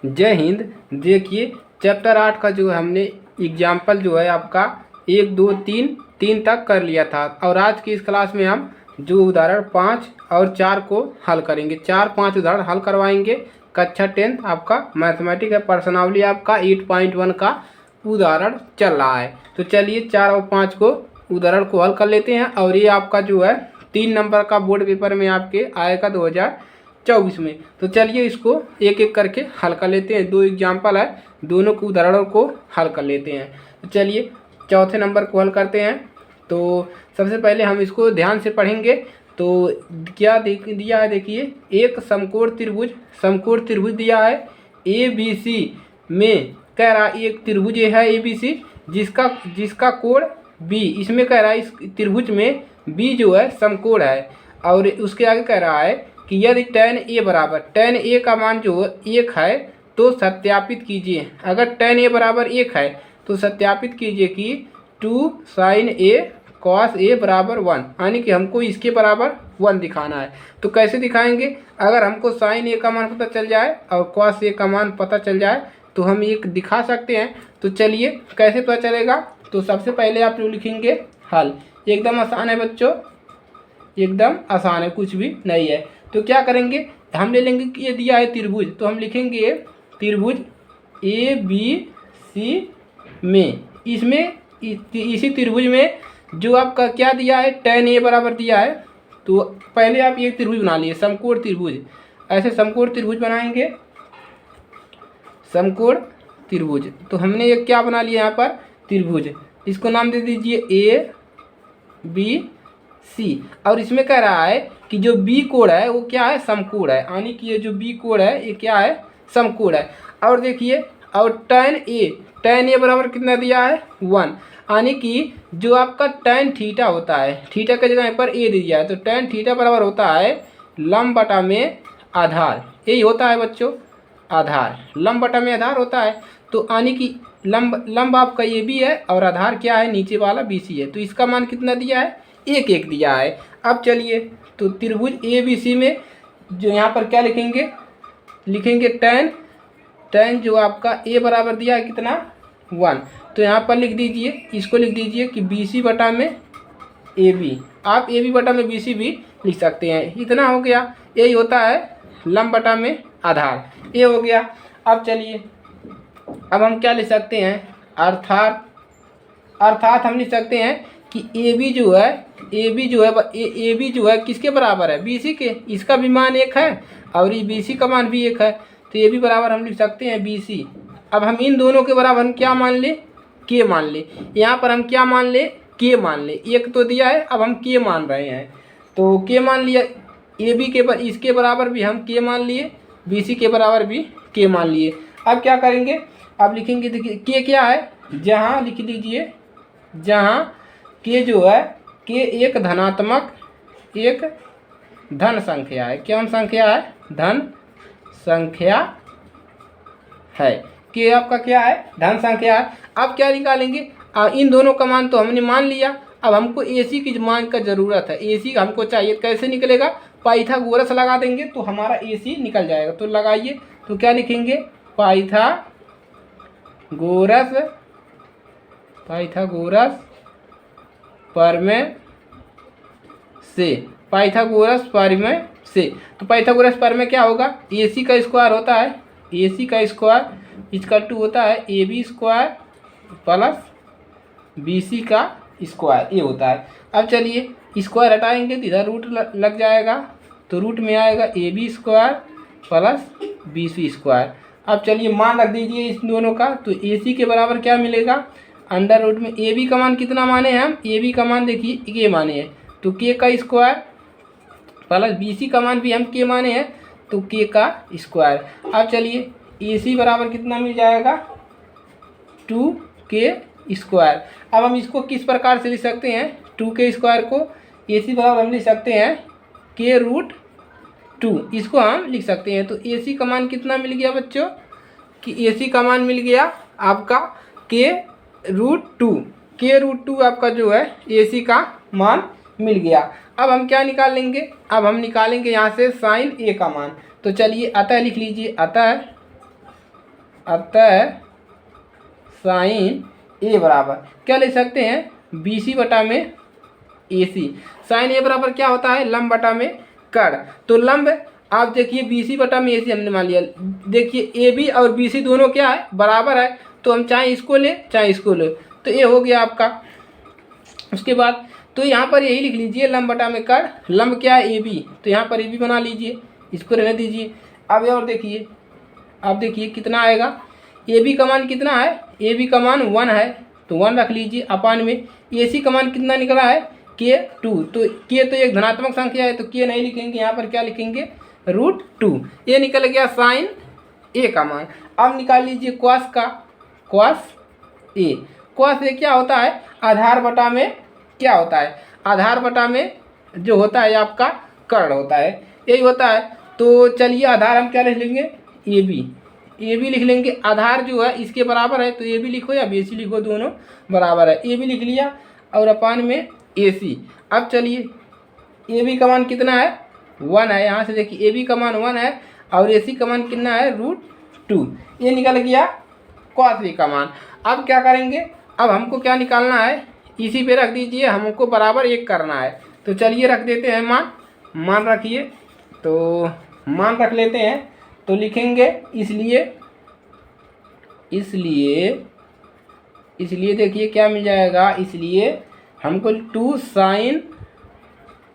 जय हिंद। देखिए चैप्टर 8 का जो है हमने एग्जाम्पल जो है आपका 1 2 3 तक कर लिया था और आज की इस क्लास में हम जो उदाहरण 5 और 4 को हल करेंगे। 4-5 उदाहरण हल करवाएंगे। कक्षा 10 आपका मैथमेटिक्स है, प्रश्नावली आपका 8.1 का उदाहरण चल रहा है। तो चलिए 4 और 5 को उदाहरण को हल कर लेते हैं और ये आपका जो है 3 नंबर का बोर्ड पेपर में आपके आएगा 2024 में। तो चलिए इसको एक एक करके हल कर लेते हैं। 2 एग्जाम्पल है, दोनों के उदाहरणों को हल कर लेते हैं। तो चलिए चौथे नंबर को हल करते हैं। तो सबसे पहले हम इसको ध्यान से पढ़ेंगे। तो क्या दिया है, देखिए एक समकोण त्रिभुज दिया है ABC में। कह रहा है एक त्रिभुज है ABC जिसका कोण B, इसमें कह रहा है इस त्रिभुज में B जो है समकोण है। और उसके आगे कह रहा है कि यदि tan A बराबर tan A का मान जो 1 है तो सत्यापित कीजिए। अगर tan A बराबर 1 है तो सत्यापित कीजिए कि 2 sin A cos A बराबर 1, यानी कि हमको इसके बराबर 1 दिखाना है। तो कैसे दिखाएंगे? अगर हमको sin A का मान पता चल जाए और cos A का मान पता चल जाए तो हम ये दिखा सकते हैं। तो चलिए कैसे पता चलेगा? तो सबसे पहले आप लोग लिखेंगे हल। एकदम आसान है बच्चों, एकदम आसान है, कुछ भी नहीं है। तो क्या करेंगे, हम ले लेंगे कि ये दिया है त्रिभुज, तो हम लिखेंगे त्रिभुज ABC में, इसमें इसी त्रिभुज में जो आपका क्या दिया है tan A बराबर दिया है। तो पहले आप ये त्रिभुज बना लिए समकोण त्रिभुज। ऐसे समकोण त्रिभुज बनाएंगे, समकोण त्रिभुज। तो हमने ये क्या बना लिया यहाँ पर त्रिभुज, इसको नाम दे दीजिए ABC। और इसमें कह रहा है कि जो B कोण है वो क्या है, समकोण है, यानी कि ये जो B कोण है ये क्या है, समकोण है। और देखिए और tan A बराबर कितना दिया है 1, यानी कि जो आपका tan थीटा होता है, थीटा के जगह पर A दिया है, तो tan थीटा बराबर होता है लंब बटा में आधार। यही होता है बच्चों आधार, लंब बटा में आधार होता है। तो यानी कि लंब आपका AB है और आधार क्या है, नीचे वाला BC है। तो इसका मान कितना दिया है, 1 दिया है। अब चलिए तो त्रिभुज ABC में जो यहाँ पर क्या लिखेंगे tan जो आपका A बराबर दिया है कितना 1। तो यहाँ पर लिख दीजिए, इसको लिख दीजिए कि BC बटा में AB। आप AB बटा में BC भी लिख सकते हैं। इतना हो गया, यही होता है लंब बटा में आधार, ये हो गया। अब चलिए अब हम क्या लिख सकते हैं, अर्थात हम लिख सकते हैं कि AB जो है किसके बराबर है, BC के। इसका भी मान 1 है और ये BC का मान भी 1 है। तो AB बराबर हम लिख सकते हैं BC। अब हम इन दोनों के बराबर हम क्या मान ले, K मान ले। यहाँ पर हम क्या मान ले, K मान ले। 1 तो दिया है, अब हम K मान रहे हैं। तो K मान लिया, AB के इसके बराबर भी हम K मान लिए, BC के बराबर भी K मान लिए। अब क्या करेंगे, अब लिखेंगे, देखिए K क्या है, जहाँ लिख लीजिए जहाँ K जो है K एक धन संख्या है। क्या संख्या है, धन संख्या है। K आपका क्या है, धन संख्या है। अब क्या निकालेंगे, इन दोनों का मान तो हमने मान लिया। अब हमको AC की मान का ज़रूरत है, AC हमको चाहिए। कैसे निकलेगा, पाइथागोरस लगा देंगे तो हमारा AC निकल जाएगा। तो लगाइए, तो क्या लिखेंगे, पाइथागोरस प्रमेय से, पाइथागोरस प्रमेय से। तो पाइथागोरस प्रमेय क्या होगा, AC का स्क्वायर होता है, AC का स्क्वायर इक्वल टू होता है AB स्क्वायर प्लस BC का स्क्वायर, ये होता है। अब चलिए स्क्वायर हटाएंगे तो इधर रूट लग जाएगा, तो रूट में आएगा AB square plus BC square. अब चलिए मान रख दीजिए इस दोनों का। तो AC के बराबर क्या मिलेगा, अंडर रूट में AB का मान कितना माने हैं हम, AB का मान देखिए K माने हैं, तो K का स्क्वायर प्लस BC का मान भी हम K माने हैं, तो K का स्क्वायर। अब चलिए AC बराबर कितना मिल जाएगा, 2K स्क्वायर। अब हम इसको किस प्रकार से लिख सकते हैं, 2K स्क्वायर को AC बराबर हम लिख सकते हैं K रूट 2, इसको हम लिख सकते हैं। तो AC का मान कितना मिल गया बच्चों, कि AC का मान मिल गया आपका K रूट 2 आपका जो है AC का मान मिल गया। अब हम क्या निकाल लेंगे, अब हम निकालेंगे यहाँ से sin A का मान। तो चलिए अतः लिख लीजिए, अतः अतः साइन ए बराबर क्या ले सकते हैं, बी सी बटा में ए सी। साइन ए बराबर क्या होता है, लंब बटा में कर्ण। तो लंब आप देखिए बी सी बटा में ए सी हमने मान लिया। देखिए ए बी और बी सी दोनों क्या है, बराबर है, तो हम चाहे इसको ले चाहे इसको ले, तो ये हो गया आपका। उसके बाद तो यहाँ पर यही लिख लीजिए लंब बटा में कर्ण। लंब क्या है, ए बी, तो यहाँ पर ए बी बना लीजिए, इसको रहने दीजिए। अब और देखिए, अब देखिए कितना आएगा, ए बी का मान कितना है, ए बी का मान 1 है, तो 1 रख लीजिए अपान में। ए सी का मान कितना निकला है, के 2, तो के तो एक धनात्मक संख्या है, तो के नहीं लिखेंगे, यहाँ पर क्या लिखेंगे, √2। ये निकल गया साइन ए का मान। अब निकाल लीजिए कॉस का, कॉस ए। कॉस ए क्या होता है, आधार बटा में क्या होता है, आधार बटा में जो होता है आपका कर्ण होता है, यही होता है। तो चलिए आधार हम क्या लिख लेंगे, ए बी, ए बी लिख लेंगे। आधार जो है इसके बराबर है, तो ए बी लिखो या बी सी लिखो, दोनों बराबर है। ए बी लिख लिया और अपान में ए सी। अब चलिए ए बी का मान कितना है, 1 है, यहाँ से देखिए ए बी का मान 1 है और ए सी का मान कितना है, √2। ये निकल गया कॉस ए का मान। अब क्या करेंगे, अब हमको क्या निकालना है, इसी पे रख दीजिए, हमको बराबर 1 करना है। तो चलिए रख देते हैं मान, मान रखिए, तो मान रख लेते हैं। तो लिखेंगे इसलिए देखिए क्या मिल जाएगा, इसलिए हमको 2 साइन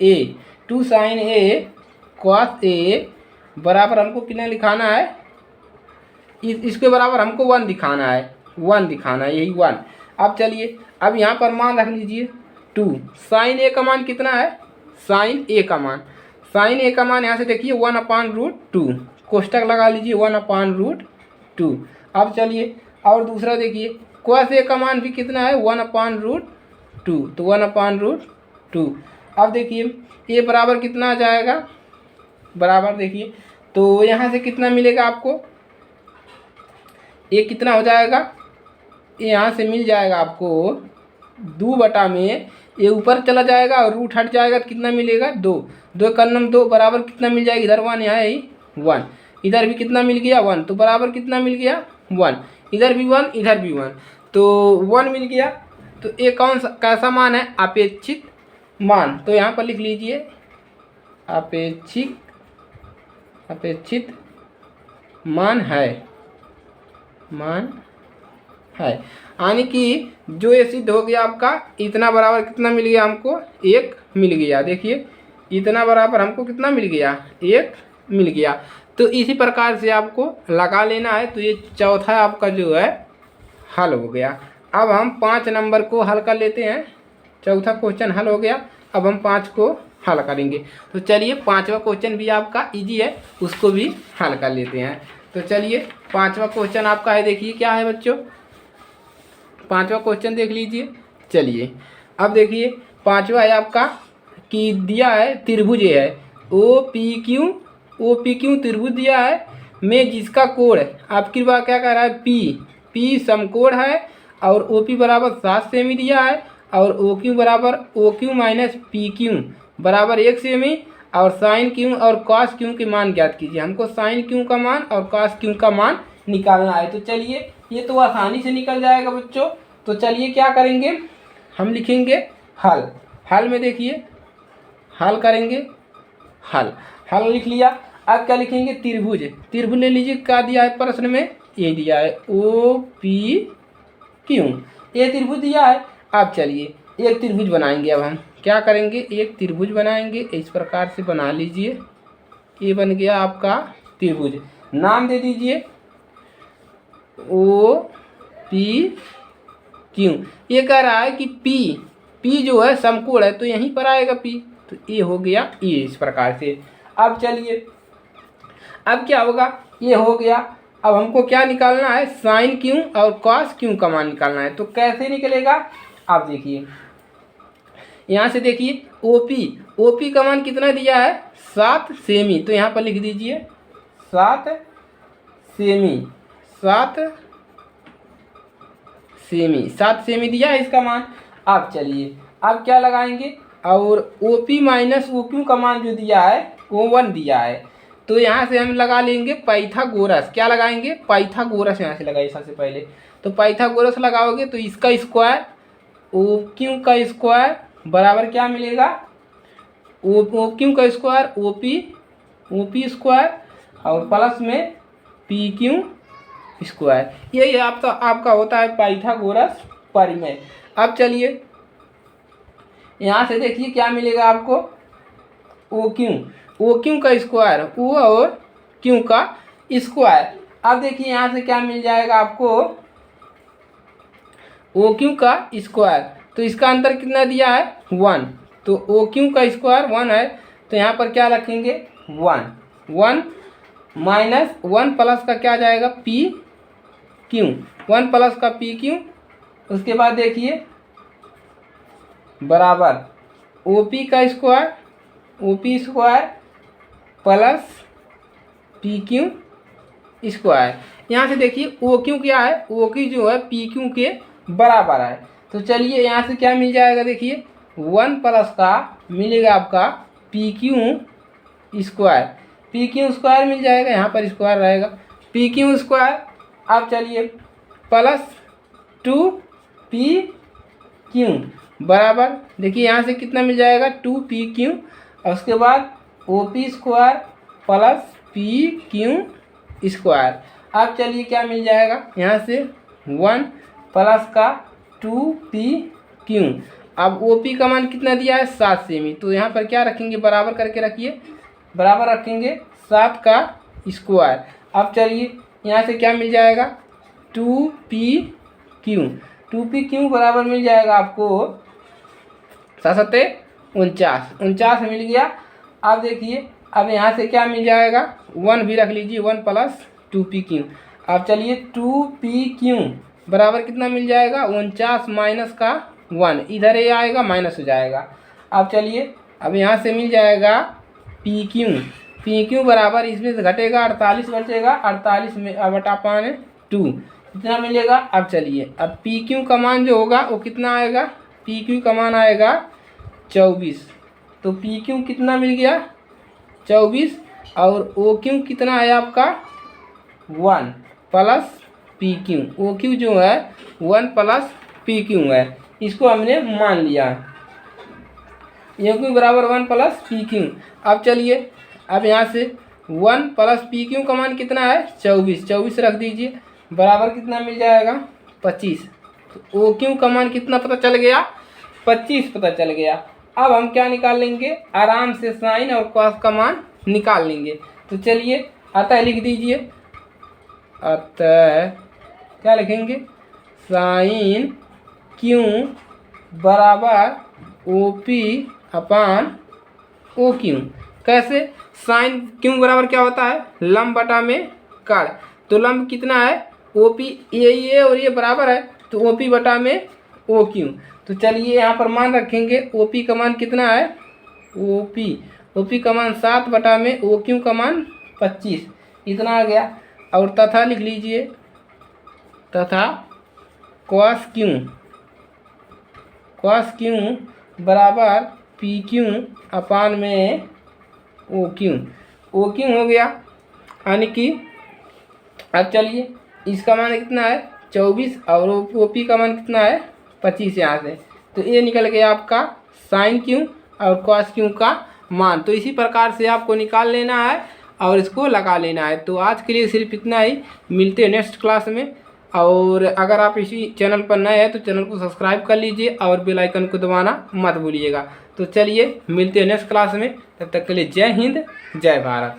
ए कॉस ए बराबर हमको कितना लिखाना है, इसके बराबर हमको 1 दिखाना है, 1 दिखाना है, यही 1। अब चलिए अब यहाँ पर मान रख लीजिए 2। साइन ए का मान कितना है, साइन ए का मान यहाँ से देखिए 1/√2, कोष्टक लगा लीजिए 1/√2। अब चलिए और दूसरा देखिए कॉस ए का मान भी कितना है, 1/√2, तो 1/√2। अब देखिए ये बराबर कितना आ जाएगा, बराबर देखिए तो यहाँ से कितना मिलेगा आपको, ये कितना हो जाएगा, ये यहाँ से मिल जाएगा आपको 2 बटा में, ये ऊपर चला जाएगा और रूट हट जाएगा, तो कितना मिलेगा, 2। 2 का 2 बराबर कितना मिल जाएगा, इधर 1 यहाँ है 1, इधर भी कितना मिल गया 1, तो बराबर कितना मिल गया 1, इधर भी 1 इधर भी 1, तो 1 मिल गया। तो ये कौन सा कैसा मान है, अपेक्षित मान। तो यहाँ पर लिख लीजिए अपेक्षित मान है, यानी कि जो ये सिद्ध हो गया आपका, इतना बराबर कितना मिल गया हमको, 1 मिल गया। देखिए इतना बराबर हमको कितना मिल गया, 1 मिल गया। तो इसी प्रकार से आपको लगा लेना है। तो ये चौथा आपका जो है हल हो गया। अब हम 5 नंबर को हल कर लेते हैं। चौथा क्वेश्चन हल हो गया, अब हम 5 को हल करेंगे। तो चलिए 5वां क्वेश्चन भी आपका इजी है, उसको भी हल कर लेते हैं। तो चलिए 5वां क्वेश्चन आपका है, देखिए क्या है बच्चों, 5वां क्वेश्चन देख लीजिए। चलिए अब देखिए 5वां है आपका कि दिया है त्रिभुज है ओ पी क्यू त्रिभुज दिया है, में जिसका कोण आपकी बात क्या कह रहा है, पी समकोण है और ओ पी बराबर 7 सेमी दिया है और ओ क्यू बराबर O Q minus P Q बराबर 1 सेमी, और साइन क्यू और कॉस क्यू के मान ज्ञात कीजिए। हमको साइन क्यू का मान और कॉस क्यू का मान निकालना है। तो चलिए ये तो आसानी से निकल जाएगा बच्चों। तो चलिए क्या करेंगे, हम लिखेंगे हल में देखिए हल करेंगे, हल लिख लिया। अब क्या लिखेंगे, त्रिभुज ले लीजिए, क्या दिया है प्रश्न में, ये दिया है ओ पी क्यू, ये त्रिभुज दिया है। अब चलिए एक त्रिभुज बनाएंगे। अब हम क्या करेंगे, एक त्रिभुज बनाएंगे, इस प्रकार से बना लीजिए। ये बन गया आपका त्रिभुज, नाम दे दीजिए ओ पी क्यू। ये कह रहा है कि पी जो है समकोण है, तो यहीं पर आएगा पी, तो ये हो गया ये इस प्रकार से। अब चलिए अब क्या होगा, ये हो गया। अब हमको क्या निकालना है, साइन क्यू और कॉस क्यू का मान निकालना है। तो कैसे निकलेगा, आप देखिए यहाँ से देखिए ओपी का मान कितना दिया है, 7 सेमी, तो यहाँ पर लिख दीजिए 7 सेमी दिया है इसका मान। अब चलिए अब क्या लगाएंगे, और ओपी माइनस ओ क्यू का मान जो दिया है वो 1 दिया है, तो यहाँ से हम लगा लेंगे पाइथागोरस। क्या लगाएंगे? पाइथागोरस यहाँ से लगाइए सबसे पहले। तो पाइथागोरस लगाओगे तो इसका स्क्वायर ओ क्यू का स्क्वायर बराबर क्या मिलेगा? ओ क्यू का स्क्वायर ओ पी स्क्वायर और प्लस में पी क्यू स्क्वायर। यही आपका होता है पाइथागोरस प्रमेय। अब चलिए यहाँ से देखिए क्या मिलेगा आपको? ओ क्यू का स्क्वायर, ओ और क्यू का स्क्वायर। अब देखिए यहाँ से क्या मिल जाएगा आपको? ओ क्यू का स्क्वायर। तो इसका अंतर कितना दिया है? 1। तो ओ क्यू का स्क्वायर 1 है, तो यहाँ पर क्या रखेंगे? 1 माइनस 1 प्लस का क्या जाएगा? P Q. 1 प्लस का पी क्यू। उसके बाद देखिए बराबर ओ पी का square, O P square plus P Q square. यहाँ से देखिए ओ क्यू क्या है? ओ क्यू जो है पी क्यू के बराबर है। तो चलिए यहाँ से क्या मिल जाएगा? देखिए 1 प्लस का मिलेगा आपका P Q square. P Q square मिल जाएगा, यहाँ पर स्क्वायर रहेगा पी क्यू स्क्वायर। अब चलिए प्लस 2 पी क्यू बराबर देखिए यहाँ से कितना मिल जाएगा? 2 पी क्यू। और उसके बाद O P square plus P Q square. अब चलिए क्या मिल जाएगा यहाँ से? 1 प्लस का 2 पी क्यू। अब ओ पी का मान कितना दिया है? 7 सेमी। तो यहाँ पर क्या रखेंगे? बराबर करके रखिए, बराबर रखेंगे 7 का स्क्वायर। अब चलिए यहाँ से क्या मिल जाएगा? 2 पी क्यू बराबर मिल जाएगा आपको 49 मिल गया। अब देखिए अब यहाँ से क्या मिल जाएगा? 1 भी रख लीजिए, 1 प्लस 2 पी क्यू। अब चलिए 2 पी क्यू बराबर कितना मिल जाएगा? 49 माइनस का 1, इधर ये आएगा माइनस हो जाएगा। अब चलिए अब यहाँ से मिल जाएगा पी क्यू बराबर इसमें से घटेगा 48 बचेगा, 48 में बटा 2 कितना मिलेगा? अब चलिए अब पी क्यू का मान जो होगा वो कितना आएगा? पी क्यू का मान आएगा 24। तो पी क्यू कितना मिल गया? 24। और ओ क्यू कितना है आपका? 1 plus P Q. O Q जो है 1 प्लस पी क्यू है, इसको हमने मान लिया। ओ क्यू बराबर 1 प्लस पी क्यू। अब चलिए अब यहाँ से 1 प्लस पी क्यू का मान कितना है? 24 रख दीजिए, बराबर कितना मिल जाएगा? 25। तो ओ क्यू का मान कितना पता चल गया? 25 पता चल गया। अब हम क्या निकाल लेंगे? आराम से साइन और कॉस का मान निकाल लेंगे। तो चलिए अतः लिख दीजिए, अतः क्या लिखेंगे? साइन क्यू बराबर O P upon O Q. कैसे? साइन क्यू बराबर क्या होता है? लंब बटा में कड़। तो लंब कितना है? ओ पी, ये और ये बराबर है, तो ओ पी बटा में ओ क्यू। तो चलिए यहाँ पर मान रखेंगे ओ पी का मान कितना है? ओ पी का मान 7 बटा में ओ क्यू का मान 25, इतना आ गया। और तथा लिख लीजिए, तथा कॉस क्यू बराबर पी क्यू अपान में ओ क्यू हो गया। यानी कि अब चलिए इसका मान कितना है? 24 और ओ पी का मान कितना है? 25 यहाँ से। तो ये निकल गया आपका साइन क्यू और कॉस क्यू का मान। तो इसी प्रकार से आपको निकाल लेना है और इसको लगा लेना है। तो आज के लिए सिर्फ इतना ही, मिलते हैं नेक्स्ट क्लास में। और अगर आप इसी चैनल पर नए हैं तो चैनल को सब्सक्राइब कर लीजिए और बेल आइकन को दबाना मत भूलिएगा। तो चलिए मिलते हैं नेक्स्ट क्लास में, तब तक के लिए जय हिंद, जय भारत।